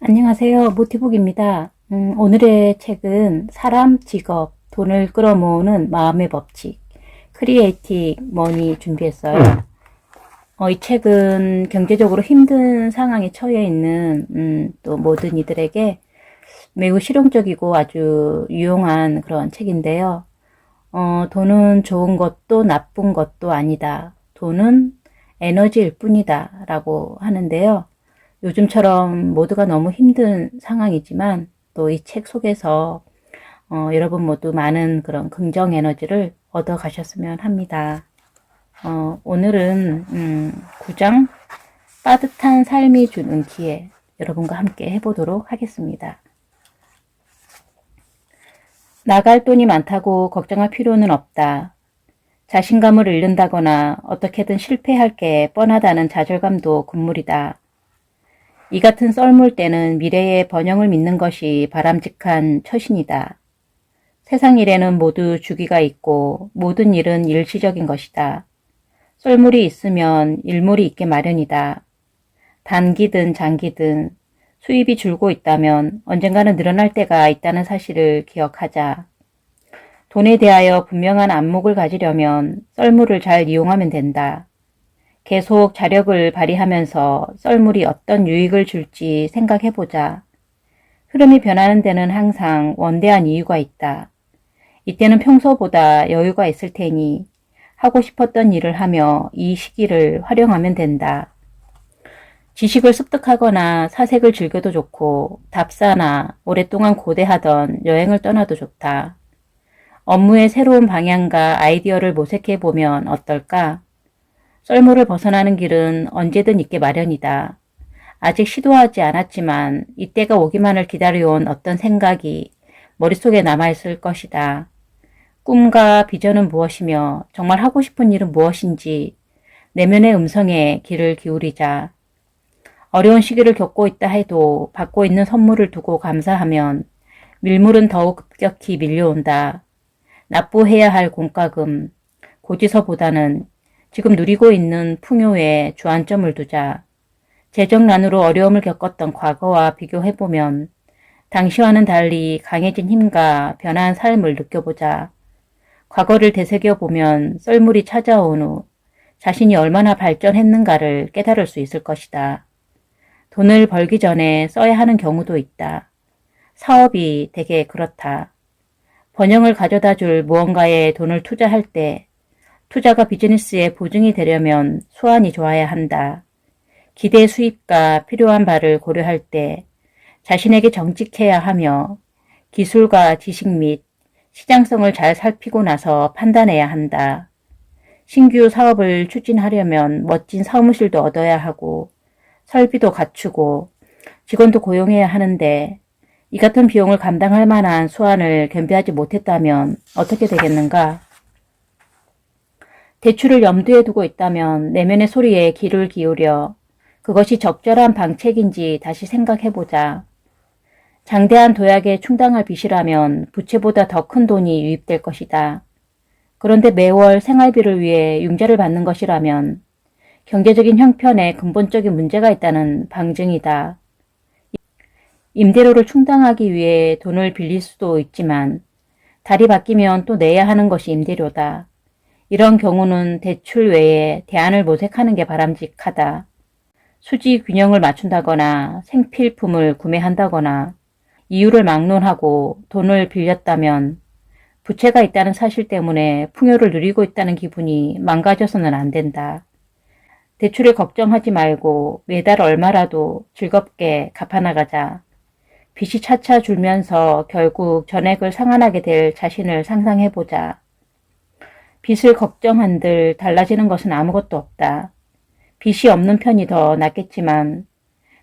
안녕하세요. 모티북입니다. 오늘의 책은 사람, 직업, 돈을 끌어모으는 마음의 법칙, 크리에이티브 머니 준비했어요. 이 책은 경제적으로 힘든 상황에 처해 있는 또 모든 이들에게 매우 실용적이고 아주 유용한 그런 책인데요. 돈은 좋은 것도 나쁜 것도 아니다. 돈은 에너지일 뿐이다. 라고 하는데요. 요즘처럼 모두가 너무 힘든 상황이지만 또 이 책 속에서 여러분 모두 많은 그런 긍정 에너지를 얻어 가셨으면 합니다. 오늘은 9장 빠듯한 삶이 주는 기회 여러분과 함께 해보도록 하겠습니다. 나갈 돈이 많다고 걱정할 필요는 없다. 자신감을 잃는다거나 어떻게든 실패할 게 뻔하다는 좌절감도 금물이다. 이 같은 썰물 때는 미래의 번영을 믿는 것이 바람직한 처신이다. 세상 일에는 모두 주기가 있고 모든 일은 일시적인 것이다. 썰물이 있으면 일물이 있게 마련이다. 단기든 장기든 수입이 줄고 있다면 언젠가는 늘어날 때가 있다는 사실을 기억하자. 돈에 대하여 분명한 안목을 가지려면 썰물을 잘 이용하면 된다. 계속 자력을 발휘하면서 썰물이 어떤 유익을 줄지 생각해보자. 흐름이 변하는 데는 항상 원대한 이유가 있다. 이때는 평소보다 여유가 있을 테니 하고 싶었던 일을 하며 이 시기를 활용하면 된다. 지식을 습득하거나 사색을 즐겨도 좋고 답사나 오랫동안 고대하던 여행을 떠나도 좋다. 업무의 새로운 방향과 아이디어를 모색해보면 어떨까? 썰물을 벗어나는 길은 언제든 있게 마련이다. 아직 시도하지 않았지만 이때가 오기만을 기다려온 어떤 생각이 머릿속에 남아있을 것이다. 꿈과 비전은 무엇이며 정말 하고 싶은 일은 무엇인지 내면의 음성에 귀를 기울이자. 어려운 시기를 겪고 있다 해도 받고 있는 선물을 두고 감사하면 밀물은 더욱 급격히 밀려온다. 납부해야 할 공과금, 고지서보다는 지금 누리고 있는 풍요에 주안점을 두자. 재정난으로 어려움을 겪었던 과거와 비교해보면 당시와는 달리 강해진 힘과 변화한 삶을 느껴보자. 과거를 되새겨보면 썰물이 찾아온 후 자신이 얼마나 발전했는가를 깨달을 수 있을 것이다. 돈을 벌기 전에 써야 하는 경우도 있다. 사업이 되게 그렇다. 번영을 가져다 줄 무언가에 돈을 투자할 때 투자가 비즈니스의 보증이 되려면 수완이 좋아야 한다. 기대 수입과 필요한 바를 고려할 때 자신에게 정직해야 하며 기술과 지식 및 시장성을 잘 살피고 나서 판단해야 한다. 신규 사업을 추진하려면 멋진 사무실도 얻어야 하고 설비도 갖추고 직원도 고용해야 하는데 이 같은 비용을 감당할 만한 수완을 겸비하지 못했다면 어떻게 되겠는가? 대출을 염두에 두고 있다면 내면의 소리에 귀를 기울여 그것이 적절한 방책인지 다시 생각해보자. 장대한 도약에 충당할 빚이라면 부채보다 더 큰 돈이 유입될 것이다. 그런데 매월 생활비를 위해 융자를 받는 것이라면 경제적인 형편에 근본적인 문제가 있다는 방증이다. 임대료를 충당하기 위해 돈을 빌릴 수도 있지만 달이 바뀌면 또 내야 하는 것이 임대료다. 이런 경우는 대출 외에 대안을 모색하는 게 바람직하다. 수지 균형을 맞춘다거나 생필품을 구매한다거나 이유를 막론하고 돈을 빌렸다면 부채가 있다는 사실 때문에 풍요를 누리고 있다는 기분이 망가져서는 안 된다. 대출을 걱정하지 말고 매달 얼마라도 즐겁게 갚아나가자. 빚이 차차 줄면서 결국 전액을 상환하게 될 자신을 상상해보자. 빚을 걱정한들 달라지는 것은 아무것도 없다. 빚이 없는 편이 더 낫겠지만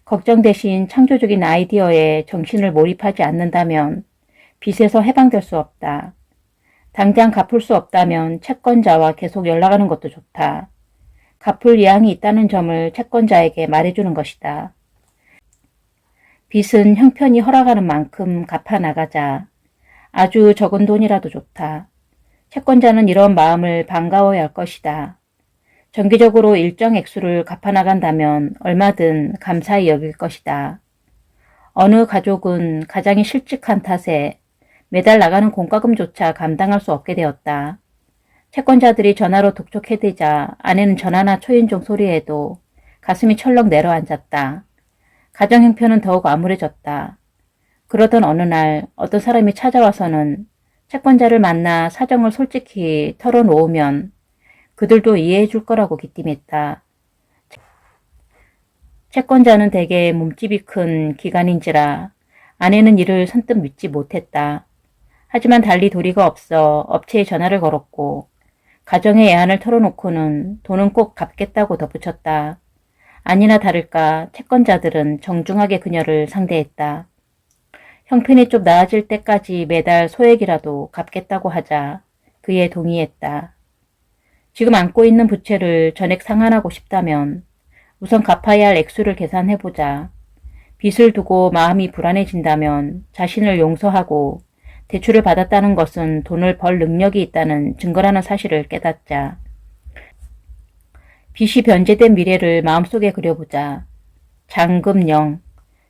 걱정 대신 창조적인 아이디어에 정신을 몰입하지 않는다면 빚에서 해방될 수 없다. 당장 갚을 수 없다면 채권자와 계속 연락하는 것도 좋다. 갚을 의향이 있다는 점을 채권자에게 말해주는 것이다. 빚은 형편이 허락하는 만큼 갚아나가자. 아주 적은 돈이라도 좋다. 채권자는 이런 마음을 반가워야 할 것이다. 정기적으로 일정 액수를 갚아나간다면 얼마든 감사히 여길 것이다. 어느 가족은 가장이 실직한 탓에 매달 나가는 공과금조차 감당할 수 없게 되었다. 채권자들이 전화로 독촉해대자 아내는 전화나 초인종 소리에도 가슴이 철렁 내려앉았다. 가정 형편은 더욱 암울해졌다. 그러던 어느 날 어떤 사람이 찾아와서는 채권자를 만나 사정을 솔직히 털어놓으면 그들도 이해해 줄 거라고 기띔했다. 채권자는 대개 몸집이 큰 기관인지라 아내는 이를 선뜻 믿지 못했다. 하지만 달리 도리가 없어 업체에 전화를 걸었고 가정의 애한을 털어놓고는 돈은 꼭 갚겠다고 덧붙였다. 아니나 다를까 채권자들은 정중하게 그녀를 상대했다. 형편이 좀 나아질 때까지 매달 소액이라도 갚겠다고 하자 그에 동의했다. 지금 안고 있는 부채를 전액 상환하고 싶다면 우선 갚아야 할 액수를 계산해보자. 빚을 두고 마음이 불안해진다면 자신을 용서하고 대출을 받았다는 것은 돈을 벌 능력이 있다는 증거라는 사실을 깨닫자. 빚이 변제된 미래를 마음속에 그려보자. 잔금 0,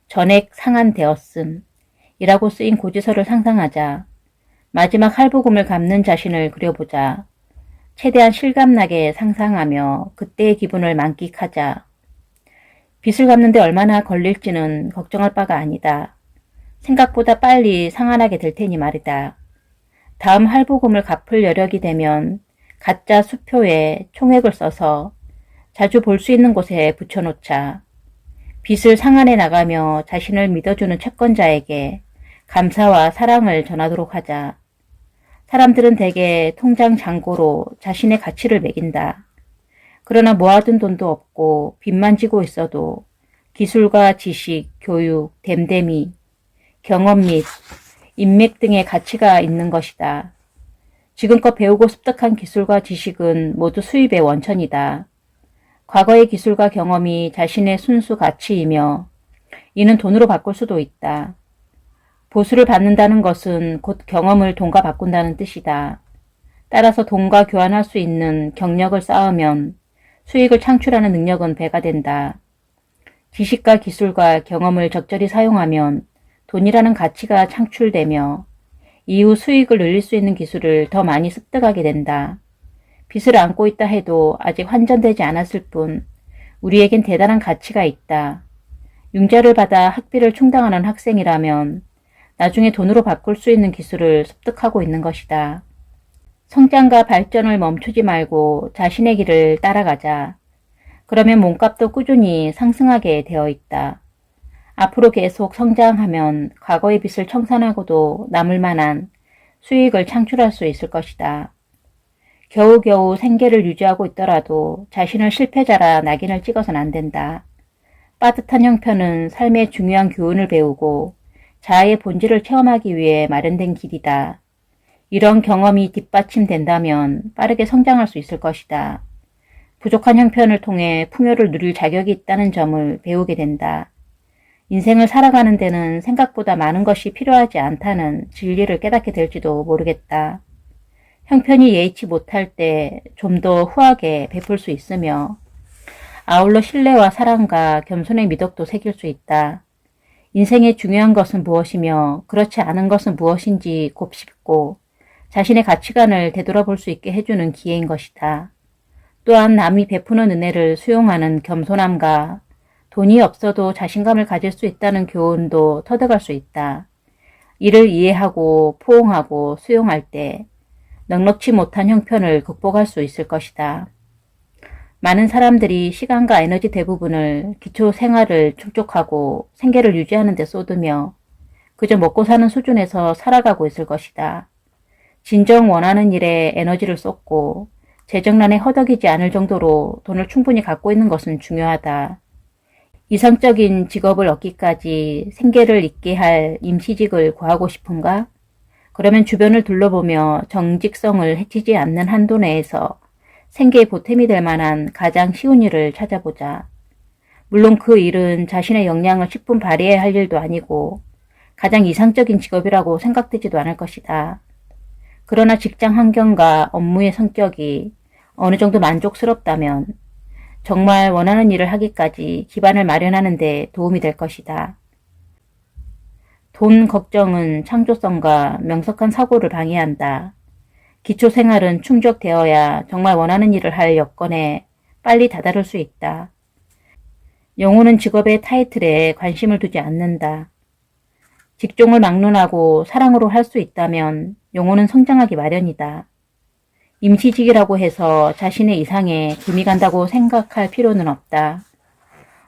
전액 상환되었음 이라고 쓰인 고지서를 상상하자. 마지막 할부금을 갚는 자신을 그려보자. 최대한 실감나게 상상하며 그때의 기분을 만끽하자. 빚을 갚는데 얼마나 걸릴지는 걱정할 바가 아니다. 생각보다 빨리 상환하게 될 테니 말이다. 다음 할부금을 갚을 여력이 되면 가짜 수표에 총액을 써서 자주 볼 수 있는 곳에 붙여놓자. 빚을 상환해 나가며 자신을 믿어주는 채권자에게 감사와 사랑을 전하도록 하자. 사람들은 대개 통장 잔고로 자신의 가치를 매긴다. 그러나 모아둔 돈도 없고 빚만 지고 있어도 기술과 지식, 교육, 댐댐이, 경험 및 인맥 등의 가치가 있는 것이다. 지금껏 배우고 습득한 기술과 지식은 모두 수입의 원천이다. 과거의 기술과 경험이 자신의 순수 가치이며 이는 돈으로 바꿀 수도 있다. 보수를 받는다는 것은 곧 경험을 돈과 바꾼다는 뜻이다. 따라서 돈과 교환할 수 있는 경력을 쌓으면 수익을 창출하는 능력은 배가 된다. 지식과 기술과 경험을 적절히 사용하면 돈이라는 가치가 창출되며 이후 수익을 늘릴 수 있는 기술을 더 많이 습득하게 된다. 빚을 안고 있다 해도 아직 환전되지 않았을 뿐 우리에겐 대단한 가치가 있다. 융자를 받아 학비를 충당하는 학생이라면 나중에 돈으로 바꿀 수 있는 기술을 습득하고 있는 것이다. 성장과 발전을 멈추지 말고 자신의 길을 따라가자. 그러면 몸값도 꾸준히 상승하게 되어 있다. 앞으로 계속 성장하면 과거의 빚을 청산하고도 남을 만한 수익을 창출할 수 있을 것이다. 겨우겨우 생계를 유지하고 있더라도 자신을 실패자라 낙인을 찍어서는 안 된다. 빠듯한 형편은 삶의 중요한 교훈을 배우고 자아의 본질을 체험하기 위해 마련된 길이다. 이런 경험이 뒷받침된다면 빠르게 성장할 수 있을 것이다. 부족한 형편을 통해 풍요를 누릴 자격이 있다는 점을 배우게 된다. 인생을 살아가는 데는 생각보다 많은 것이 필요하지 않다는 진리를 깨닫게 될지도 모르겠다. 형편이 예의치 못할 때 좀 더 후하게 베풀 수 있으며 아울러 신뢰와 사랑과 겸손의 미덕도 새길 수 있다. 인생의 중요한 것은 무엇이며 그렇지 않은 것은 무엇인지 곱씹고 자신의 가치관을 되돌아볼 수 있게 해주는 기회인 것이다. 또한 남이 베푸는 은혜를 수용하는 겸손함과 돈이 없어도 자신감을 가질 수 있다는 교훈도 터득할 수 있다. 이를 이해하고 포옹하고 수용할 때 넉넉지 못한 형편을 극복할 수 있을 것이다. 많은 사람들이 시간과 에너지 대부분을 기초 생활을 충족하고 생계를 유지하는 데 쏟으며 그저 먹고 사는 수준에서 살아가고 있을 것이다. 진정 원하는 일에 에너지를 쏟고 재정난에 허덕이지 않을 정도로 돈을 충분히 갖고 있는 것은 중요하다. 이상적인 직업을 얻기까지 생계를 잇게 할 임시직을 구하고 싶은가? 그러면 주변을 둘러보며 정직성을 해치지 않는 한도 내에서 생계에 보탬이 될 만한 가장 쉬운 일을 찾아보자. 물론 그 일은 자신의 역량을 10분 발휘해야 할 일도 아니고 가장 이상적인 직업이라고 생각되지도 않을 것이다. 그러나 직장 환경과 업무의 성격이 어느 정도 만족스럽다면 정말 원하는 일을 하기까지 기반을 마련하는 데 도움이 될 것이다. 돈 걱정은 창조성과 명석한 사고를 방해한다. 기초생활은 충족되어야 정말 원하는 일을 할 여건에 빨리 다다를 수 있다. 영혼은 직업의 타이틀에 관심을 두지 않는다. 직종을 막론하고 사랑으로 할 수 있다면 영혼은 성장하기 마련이다. 임시직이라고 해서 자신의 이상에 금이 간다고 생각할 필요는 없다.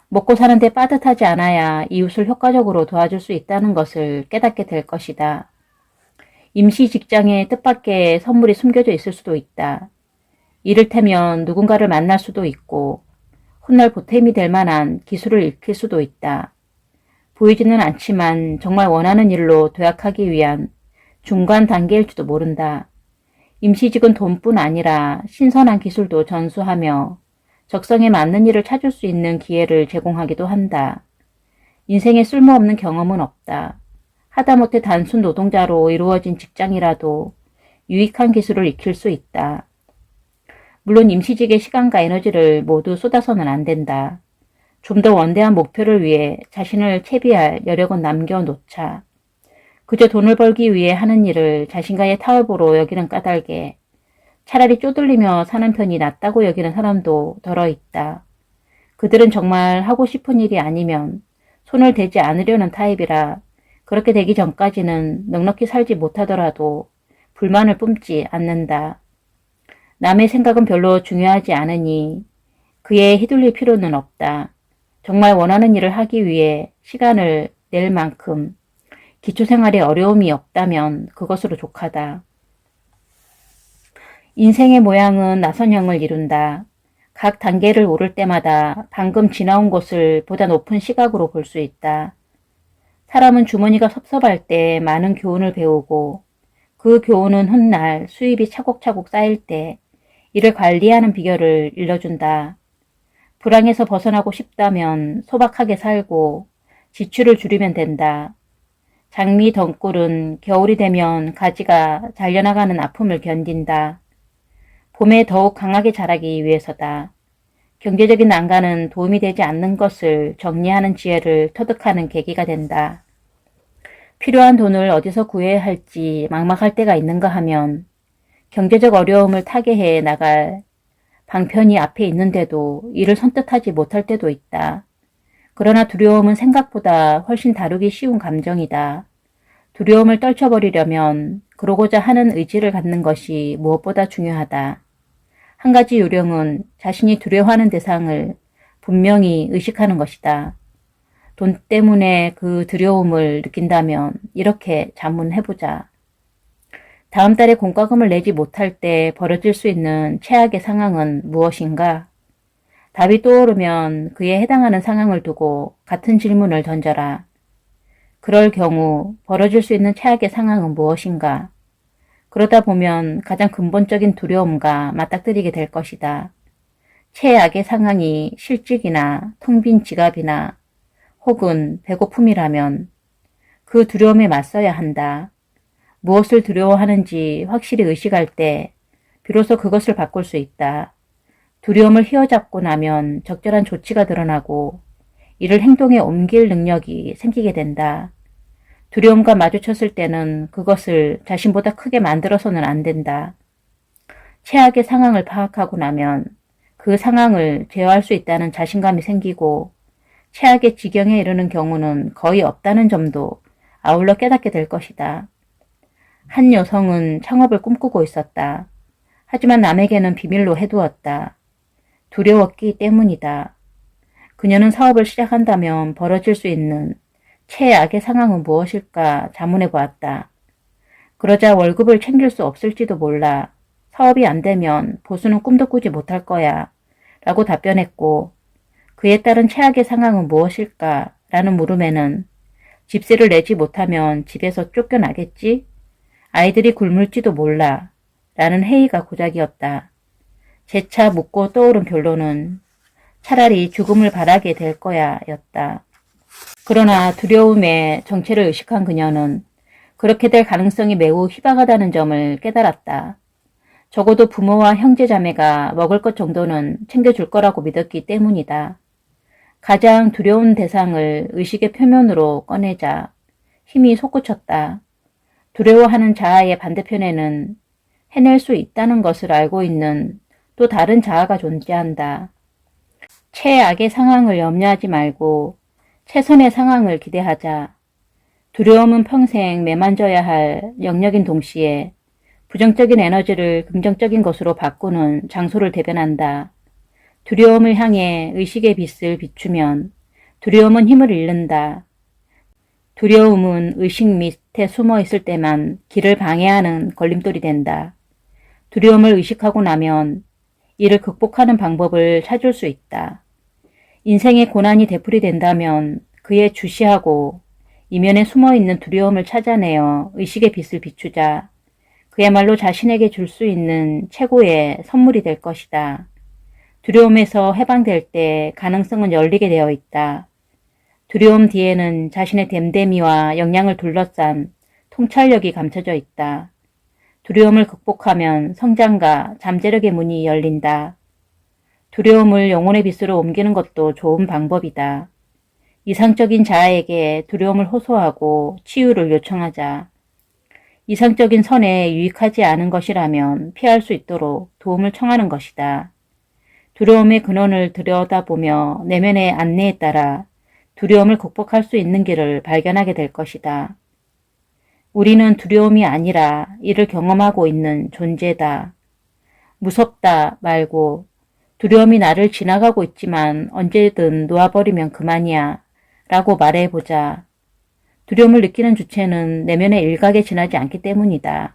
먹고 사는데 빠듯하지 않아야 이웃을 효과적으로 도와줄 수 있다는 것을 깨닫게 될 것이다. 임시 직장에 뜻밖의 선물이 숨겨져 있을 수도 있다. 이를테면 누군가를 만날 수도 있고 훗날 보탬이 될 만한 기술을 익힐 수도 있다. 보이지는 않지만 정말 원하는 일로 도약하기 위한 중간 단계일지도 모른다. 임시직은 돈뿐 아니라 신선한 기술도 전수하며 적성에 맞는 일을 찾을 수 있는 기회를 제공하기도 한다. 인생에 쓸모없는 경험은 없다. 하다못해 단순 노동자로 이루어진 직장이라도 유익한 기술을 익힐 수 있다. 물론 임시직의 시간과 에너지를 모두 쏟아서는 안 된다. 좀 더 원대한 목표를 위해 자신을 채비할 여력은 남겨놓자. 그저 돈을 벌기 위해 하는 일을 자신과의 타협으로 여기는 까닭에 차라리 쪼들리며 사는 편이 낫다고 여기는 사람도 덜어 있다. 그들은 정말 하고 싶은 일이 아니면 손을 대지 않으려는 타입이라 그렇게 되기 전까지는 넉넉히 살지 못하더라도 불만을 뿜지 않는다. 남의 생각은 별로 중요하지 않으니 그에 휘둘릴 필요는 없다. 정말 원하는 일을 하기 위해 시간을 낼 만큼 기초생활에 어려움이 없다면 그것으로 족하다. 인생의 모양은 나선형을 이룬다. 각 단계를 오를 때마다 방금 지나온 곳을 보다 높은 시각으로 볼 수 있다. 사람은 주머니가 섭섭할 때 많은 교훈을 배우고 그 교훈은 훗날 수입이 차곡차곡 쌓일 때 이를 관리하는 비결을 일러준다. 불황에서 벗어나고 싶다면 소박하게 살고 지출을 줄이면 된다. 장미 덩굴은 겨울이 되면 가지가 잘려나가는 아픔을 견딘다. 봄에 더욱 강하게 자라기 위해서다. 경제적인 난간은 도움이 되지 않는 것을 정리하는 지혜를 터득하는 계기가 된다. 필요한 돈을 어디서 구해야 할지 막막할 때가 있는가 하면 경제적 어려움을 타개해 나갈 방편이 앞에 있는데도 이를 선뜻하지 못할 때도 있다. 그러나 두려움은 생각보다 훨씬 다루기 쉬운 감정이다. 두려움을 떨쳐버리려면 그러고자 하는 의지를 갖는 것이 무엇보다 중요하다. 한 가지 요령은 자신이 두려워하는 대상을 분명히 의식하는 것이다. 돈 때문에 그 두려움을 느낀다면 이렇게 자문해보자. 다음 달에 공과금을 내지 못할 때 벌어질 수 있는 최악의 상황은 무엇인가? 답이 떠오르면 그에 해당하는 상황을 두고 같은 질문을 던져라. 그럴 경우 벌어질 수 있는 최악의 상황은 무엇인가? 그러다 보면 가장 근본적인 두려움과 맞닥뜨리게 될 것이다. 최악의 상황이 실직이나 텅 빈 지갑이나 혹은 배고픔이라면 그 두려움에 맞서야 한다. 무엇을 두려워하는지 확실히 의식할 때 비로소 그것을 바꿀 수 있다. 두려움을 휘어잡고 나면 적절한 조치가 드러나고 이를 행동에 옮길 능력이 생기게 된다. 두려움과 마주쳤을 때는 그것을 자신보다 크게 만들어서는 안 된다. 최악의 상황을 파악하고 나면 그 상황을 제어할 수 있다는 자신감이 생기고 최악의 지경에 이르는 경우는 거의 없다는 점도 아울러 깨닫게 될 것이다. 한 여성은 창업을 꿈꾸고 있었다. 하지만 남에게는 비밀로 해두었다. 두려웠기 때문이다. 그녀는 사업을 시작한다면 벌어질 수 있는 최악의 상황은 무엇일까 자문해 보았다. 그러자 월급을 챙길 수 없을지도 몰라. 사업이 안 되면 보수는 꿈도 꾸지 못할 거야. 라고 답변했고 그에 따른 최악의 상황은 무엇일까? 라는 물음에는 집세를 내지 못하면 집에서 쫓겨나겠지? 아이들이 굶을지도 몰라. 라는 회의가 고작이었다. 재차 묻고 떠오른 결론은 차라리 죽음을 바라게 될 거야 였다. 그러나 두려움의 정체를 의식한 그녀는 그렇게 될 가능성이 매우 희박하다는 점을 깨달았다. 적어도 부모와 형제자매가 먹을 것 정도는 챙겨줄 거라고 믿었기 때문이다. 가장 두려운 대상을 의식의 표면으로 꺼내자 힘이 솟구쳤다. 두려워하는 자아의 반대편에는 해낼 수 있다는 것을 알고 있는 또 다른 자아가 존재한다. 최악의 상황을 염려하지 말고 최선의 상황을 기대하자. 두려움은 평생 매만져야 할 영역인 동시에 부정적인 에너지를 긍정적인 것으로 바꾸는 장소를 대변한다. 두려움을 향해 의식의 빛을 비추면 두려움은 힘을 잃는다. 두려움은 의식 밑에 숨어 있을 때만 길을 방해하는 걸림돌이 된다. 두려움을 의식하고 나면 이를 극복하는 방법을 찾을 수 있다. 인생의 고난이 되풀이된다면 그에 주시하고 이면에 숨어있는 두려움을 찾아내어 의식의 빛을 비추자. 그야말로 자신에게 줄 수 있는 최고의 선물이 될 것이다. 두려움에서 해방될 때 가능성은 열리게 되어 있다. 두려움 뒤에는 자신의 됨됨이와 역량을 둘러싼 통찰력이 감춰져 있다. 두려움을 극복하면 성장과 잠재력의 문이 열린다. 두려움을 영혼의 빛으로 옮기는 것도 좋은 방법이다. 이상적인 자아에게 두려움을 호소하고 치유를 요청하자. 이상적인 선에 유익하지 않은 것이라면 피할 수 있도록 도움을 청하는 것이다. 두려움의 근원을 들여다보며 내면의 안내에 따라 두려움을 극복할 수 있는 길을 발견하게 될 것이다. 우리는 두려움이 아니라 이를 경험하고 있는 존재다. 무섭다 말고 두려움이 나를 지나가고 있지만 언제든 놓아버리면 그만이야 라고 말해보자. 두려움을 느끼는 주체는 내면의 일각에 지나지 않기 때문이다.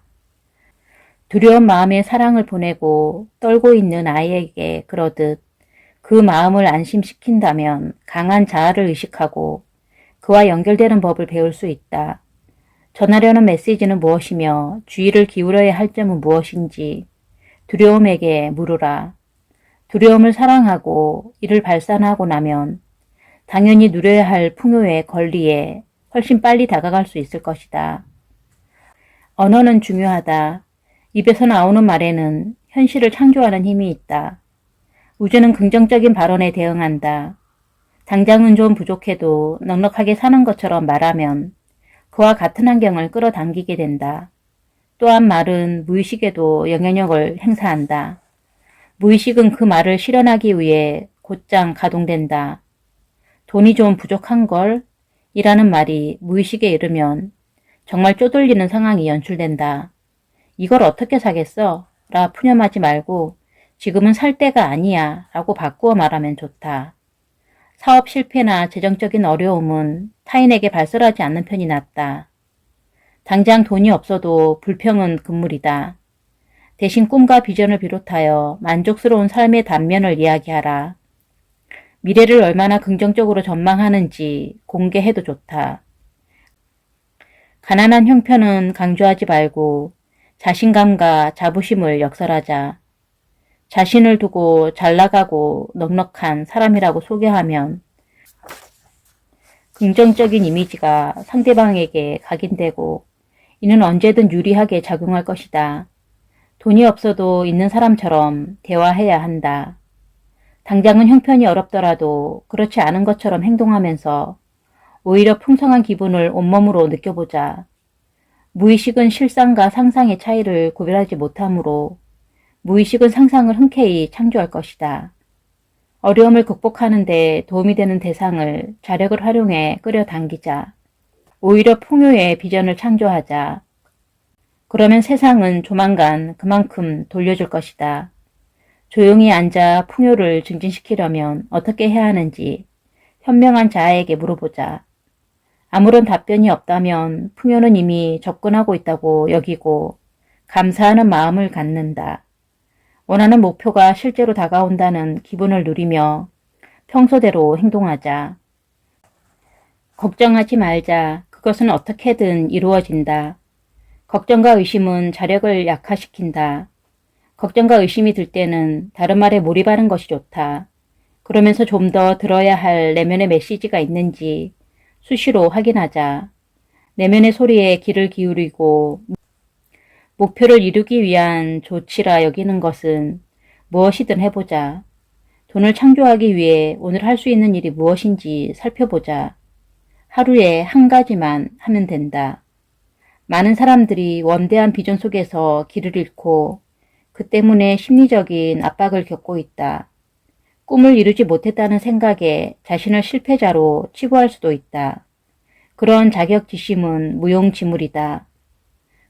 두려운 마음에 사랑을 보내고 떨고 있는 아이에게 그러듯 그 마음을 안심시킨다면 강한 자아를 의식하고 그와 연결되는 법을 배울 수 있다. 전하려는 메시지는 무엇이며 주의를 기울여야 할 점은 무엇인지 두려움에게 물으라. 두려움을 사랑하고 이를 발산하고 나면 당연히 누려야 할 풍요의 권리에 훨씬 빨리 다가갈 수 있을 것이다. 언어는 중요하다. 입에서 나오는 말에는 현실을 창조하는 힘이 있다. 우주는 긍정적인 발언에 대응한다. 당장은 좀 부족해도 넉넉하게 사는 것처럼 말하면 그와 같은 환경을 끌어당기게 된다. 또한 말은 무의식에도 영향력을 행사한다. 무의식은 그 말을 실현하기 위해 곧장 가동된다. 돈이 좀 부족한걸? 이라는 말이 무의식에 이르면 정말 쪼들리는 상황이 연출된다. 이걸 어떻게 사겠어? 라 푸념하지 말고 지금은 살 때가 아니야 라고 바꾸어 말하면 좋다. 사업 실패나 재정적인 어려움은 타인에게 발설하지 않는 편이 낫다. 당장 돈이 없어도 불평은 금물이다. 대신 꿈과 비전을 비롯하여 만족스러운 삶의 단면을 이야기하라. 미래를 얼마나 긍정적으로 전망하는지 공개해도 좋다. 가난한 형편은 강조하지 말고 자신감과 자부심을 역설하자. 자신을 두고 잘나가고 넉넉한 사람이라고 소개하면 긍정적인 이미지가 상대방에게 각인되고 이는 언제든 유리하게 작용할 것이다. 돈이 없어도 있는 사람처럼 대화해야 한다. 당장은 형편이 어렵더라도 그렇지 않은 것처럼 행동하면서 오히려 풍성한 기분을 온몸으로 느껴보자. 무의식은 실상과 상상의 차이를 구별하지 못하므로 무의식은 상상을 흔쾌히 창조할 것이다. 어려움을 극복하는 데 도움이 되는 대상을 자력을 활용해 끌어당기자. 오히려 풍요의 비전을 창조하자. 그러면 세상은 조만간 그만큼 돌려줄 것이다. 조용히 앉아 풍요를 증진시키려면 어떻게 해야 하는지 현명한 자아에게 물어보자. 아무런 답변이 없다면 풍요는 이미 접근하고 있다고 여기고 감사하는 마음을 갖는다. 원하는 목표가 실제로 다가온다는 기분을 누리며 평소대로 행동하자. 걱정하지 말자. 그것은 어떻게든 이루어진다. 걱정과 의심은 자력을 약화시킨다. 걱정과 의심이 들 때는 다른 말에 몰입하는 것이 좋다. 그러면서 좀 더 들어야 할 내면의 메시지가 있는지 수시로 확인하자. 내면의 소리에 귀를 기울이고 목표를 이루기 위한 조치라 여기는 것은 무엇이든 해보자. 돈을 창조하기 위해 오늘 할 수 있는 일이 무엇인지 살펴보자. 하루에 한 가지만 하면 된다. 많은 사람들이 원대한 비전 속에서 길을 잃고 그 때문에 심리적인 압박을 겪고 있다. 꿈을 이루지 못했다는 생각에 자신을 실패자로 치부할 수도 있다. 그런 자격지심은 무용지물이다.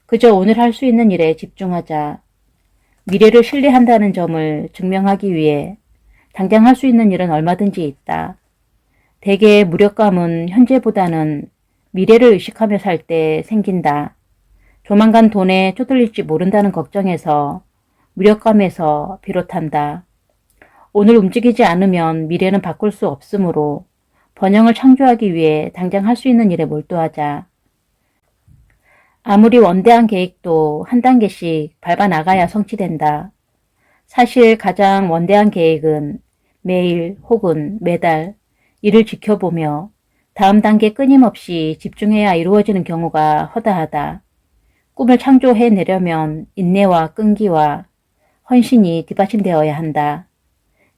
그저 오늘 할 수 있는 일에 집중하자. 미래를 신뢰한다는 점을 증명하기 위해 당장 할 수 있는 일은 얼마든지 있다. 대개의 무력감은 현재보다는 미래를 의식하며 살 때 생긴다. 조만간 돈에 쪼들릴지 모른다는 걱정에서 무력감에서 비롯한다. 오늘 움직이지 않으면 미래는 바꿀 수 없으므로 번영을 창조하기 위해 당장 할 수 있는 일에 몰두하자. 아무리 원대한 계획도 한 단계씩 밟아 나가야 성취된다. 사실 가장 원대한 계획은 매일 혹은 매달 이를 지켜보며 다음 단계 끊임없이 집중해야 이루어지는 경우가 허다하다. 꿈을 창조해내려면 인내와 끈기와 헌신이 뒷받침되어야 한다.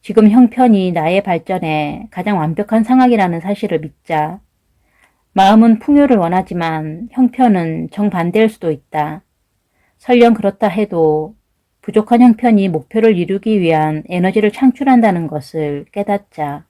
지금 형편이 나의 발전에 가장 완벽한 상황이라는 사실을 믿자. 마음은 풍요를 원하지만 형편은 정반대일 수도 있다. 설령 그렇다 해도 부족한 형편이 목표를 이루기 위한 에너지를 창출한다는 것을 깨닫자.